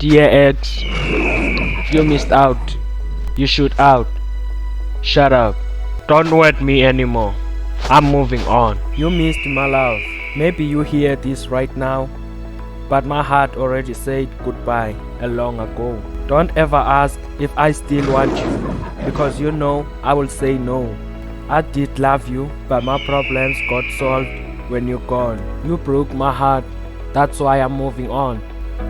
Dear ex, you missed out. You should out. Shut up. Don't wait me anymore. I'm moving on. You missed my love. Maybe you hear this right now, but my heart already said goodbye a long ago. Don't ever ask if I still want you, because you know I will say no. I did love you, but my problems got solved when you're gone. You broke my heart, that's why I'm moving on.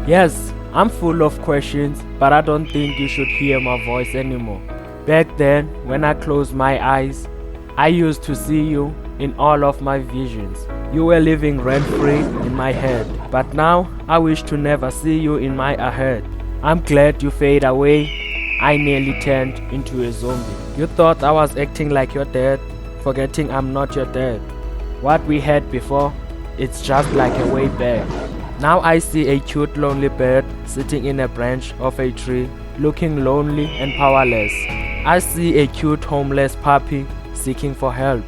Yes, I'm full of questions, but I don't think you should hear my voice anymore. Back then, when I closed my eyes, I used to see you in all of my visions. You were living rent-free in my head, but now I wish to never see you in my head. I'm glad you fade away. I nearly turned into a zombie. You thought I was acting like your dad, forgetting I'm not your dad. What we had before, it's just like a way back. Now I see a cute lonely bird sitting in a branch of a tree, looking lonely and powerless. I see a cute homeless puppy seeking for help.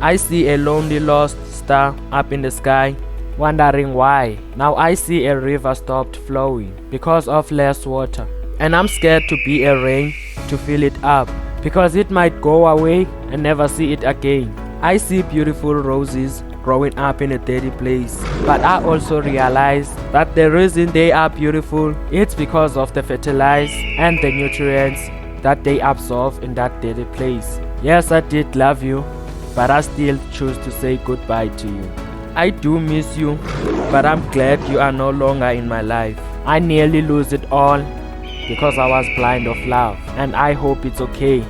I see a lonely lost star up in the sky, wondering why. Now I see a river stopped flowing because of less water. And I'm scared to be a rain to fill it up, because it might go away and never see it again. I see beautiful roses growing up in a dirty place, but I also realize that the reason they are beautiful, it's because of the fertilizer and the nutrients that they absorb in that dirty place. Yes, I did love you, but I still choose to say goodbye to you. I do miss you, but I'm glad you are no longer in my life. I nearly lose it all because I was blind of love, and I hope it's okay.